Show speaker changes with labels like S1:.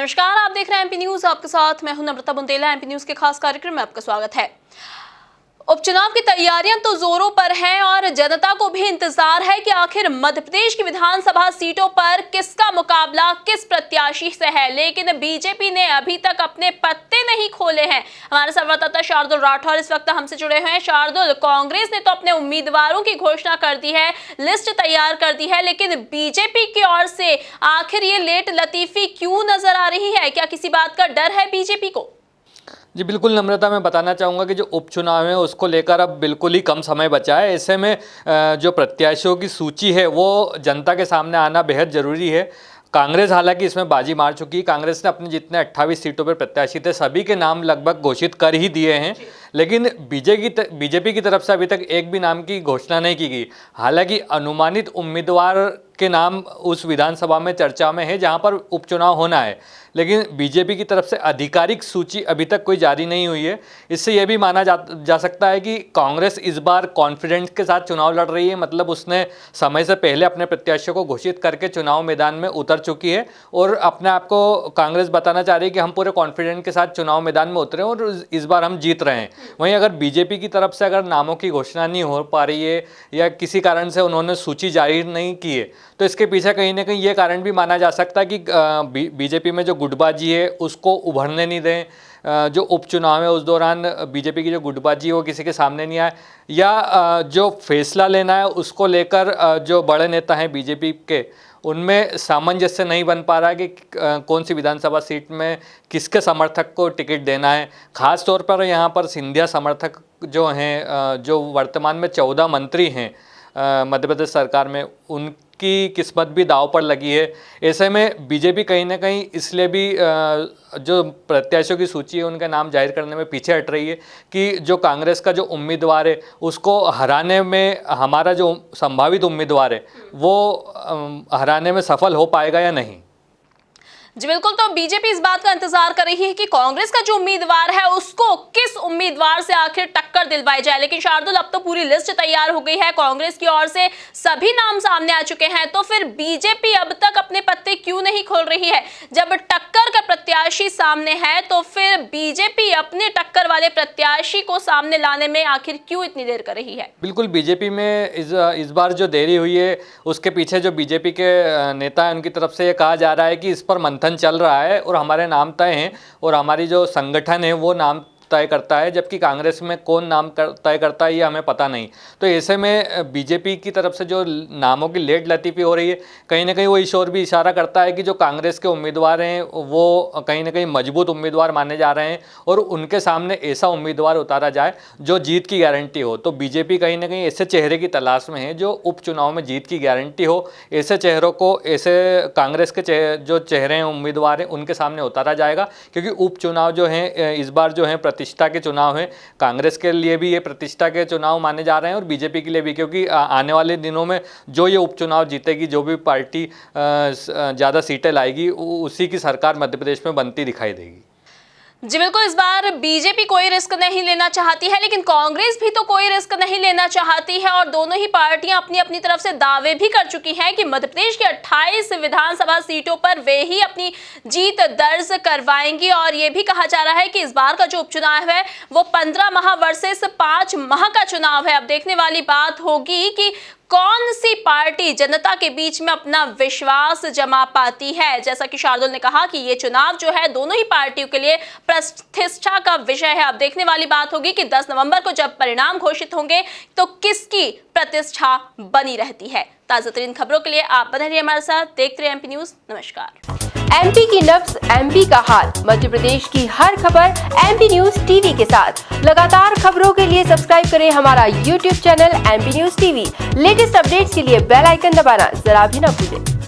S1: नमस्कार, आप देख रहे हैं एमपी न्यूज। आपके साथ मैं हूं नम्रता बुंदेला। एमपी न्यूज के खास कार्यक्रम में आपका स्वागत है। उपचुनाव की तैयारियां तो जोरों पर हैं और जनता को भी इंतजार है कि आखिर मध्य प्रदेश की विधानसभा सीटों पर किसका मुकाबला किस प्रत्याशी से है। लेकिन बीजेपी ने अभी तक अपने पत्ते नहीं खोले हैं। हमारे संवाददाता शार्दुल राठौर इस वक्त हमसे जुड़े हुए हैं। शार्दुल, कांग्रेस ने तो अपने उम्मीदवारों की घोषणा कर दी है, लिस्ट तैयार कर दी है, लेकिन बीजेपी की ओर से आखिर ये लेट लतीफी क्यों नजर आ रही है? क्या किसी बात का डर है बीजेपी को?
S2: जी बिल्कुल नम्रता, मैं बताना चाहूँगा कि जो उपचुनाव है उसको लेकर अब बिल्कुल ही कम समय बचा है। ऐसे में जो प्रत्याशियों की सूची है वो जनता के सामने आना बेहद ज़रूरी है। कांग्रेस हालांकि इसमें बाजी मार चुकी है। कांग्रेस ने अपने जितने 28 सीटों पर प्रत्याशी थे सभी के नाम लगभग घोषित कर ही दिए हैं, लेकिन बीजेपी की तरफ से अभी तक एक भी नाम की घोषणा नहीं की गई। हालांकि अनुमानित उम्मीदवार के नाम उस विधानसभा में चर्चा में है जहां पर उपचुनाव होना है, लेकिन बीजेपी की तरफ से आधिकारिक सूची अभी तक कोई जारी नहीं हुई है। इससे यह भी माना जा सकता है कि कांग्रेस इस बार कॉन्फिडेंस के साथ चुनाव लड़ रही है। मतलब उसने समय से पहले अपने प्रत्याशियों को घोषित करके चुनाव मैदान में उतर चुकी है और अपने आप को कांग्रेस बताना चाह रही है कि हम पूरे कॉन्फिडेंस के साथ चुनाव मैदान में उतरे और इस बार हम जीत रहे हैं। वहीं अगर बीजेपी की तरफ से अगर नामों की घोषणा नहीं हो पा रही है या किसी कारण से उन्होंने सूची जारी नहीं की है, तो इसके पीछे कहीं ना कहीं ये कारण भी माना जा सकता है कि बीजेपी में जो गुटबाजी है उसको उभरने नहीं दें। जो उपचुनाव है उस दौरान बीजेपी की जो गुटबाजी है वो किसी के सामने नहीं आए, या जो फैसला लेना है उसको लेकर जो बड़े नेता हैं बीजेपी के उनमें सामंजस्य नहीं बन पा रहा है कि कौन सी विधानसभा सीट में किसके समर्थक को टिकट देना है। खास तौर पर यहाँ पर सिंधिया समर्थक जो हैं, जो वर्तमान में 14 मंत्री हैं मध्य प्रदेश सरकार में, उनकी किस्मत भी दांव पर लगी है। ऐसे में बीजेपी कहीं ना कहीं इसलिए भी जो प्रत्याशियों की सूची है उनका नाम जाहिर करने में पीछे हट रही है कि जो कांग्रेस का जो उम्मीदवार है उसको हराने में, हमारा जो संभावित उम्मीदवार है वो हराने में सफल हो पाएगा या नहीं।
S1: जी बिल्कुल, तो बीजेपी इस बात का इंतजार कर रही है कि कांग्रेस का जो उम्मीदवार है उसको किस उम्मीदवार से आखिर टक्कर दिलवाई जाए। लेकिन शार्दुल, अब तो पूरी लिस्ट तैयार हो गई है, कांग्रेस की ओर से सभी नाम सामने आ चुके हैं, तो फिर बीजेपी अब तक अपने पत्ते क्यों नहीं खोल रही है? जब टक्कर का प्रत्याशी सामने है तो फिर बीजेपी अपने टक्कर वाले प्रत्याशी को सामने लाने में आखिर क्यों इतनी देर कर रही है?
S2: बिल्कुल, बीजेपी में इस बार जो देरी हुई है उसके पीछे जो बीजेपी के नेता हैं उनकी तरफ से ये कहा जा रहा है कि इस पर मंथन चल रहा है और हमारे नाम तय हैं और हमारी जो संगठन है वो नाम तय करता है, जबकि कांग्रेस में कौन नाम तय करता है ये हमें पता नहीं। तो ऐसे में बीजेपी की तरफ से जो नामों की लेट लतीफ़ी हो रही है, कहीं ना कहीं वो इस ओर भी इशारा करता है कि जो कांग्रेस के उम्मीदवार हैं वो कहीं ना कहीं मजबूत उम्मीदवार माने जा रहे हैं और उनके सामने ऐसा उम्मीदवार उतारा जाए जो जीत की गारंटी हो। तो बीजेपी कहीं ना कहीं ऐसे चेहरे की तलाश में है जो उपचुनाव में जीत की गारंटी हो। ऐसे चेहरों को, ऐसे कांग्रेस के जो चेहरे हैं, उम्मीदवार हैं, उनके सामने उतारा जाएगा, क्योंकि उपचुनाव जो हैं इस बार जो हैं प्रतिष्ठा के चुनाव हैं। कांग्रेस के लिए भी ये प्रतिष्ठा के चुनाव माने जा रहे हैं और बीजेपी के लिए भी, क्योंकि आने वाले दिनों में जो ये उपचुनाव जीतेगी, जो भी पार्टी ज़्यादा सीटें लाएगी, उसी की सरकार मध्य प्रदेश में बनती दिखाई देगी।
S1: जी बिल्कुल, इस बार बीजेपी कोई रिस्क नहीं लेना चाहती है, लेकिन कांग्रेस भी तो कोई रिस्क नहीं लेना चाहती है और दोनों ही पार्टियां अपनी अपनी तरफ से दावे भी कर चुकी हैं कि मध्य प्रदेश की 28 विधानसभा सीटों पर वे ही अपनी जीत दर्ज करवाएंगी। और ये भी कहा जा रहा है कि इस बार का जो उपचुनाव है वो 15 माह वर्सेस 5 माह का चुनाव है। अब देखने वाली बात होगी कि कौन सी पार्टी जनता के बीच में अपना विश्वास जमा पाती है। जैसा कि शार्दुल ने कहा कि ये चुनाव जो है दोनों ही पार्टियों के लिए प्रतिष्ठा का विषय है। अब देखने वाली बात होगी कि 10 नवंबर को जब परिणाम घोषित होंगे तो किसकी प्रतिष्ठा बनी रहती है। ताजा तरीन खबरों के लिए आप बने रहिए हमारे साथ, देखते रहिए एमपी न्यूज। नमस्कार।
S3: एमपी की नब्ज, एमपी का हाल, मध्य प्रदेश की हर खबर एमपी न्यूज टीवी के साथ। लगातार खबरों के लिए सब्सक्राइब करें हमारा YouTube channel MP news TV. Latest updates के लिए बेल आइकन दबाना जरा भी न भूलें।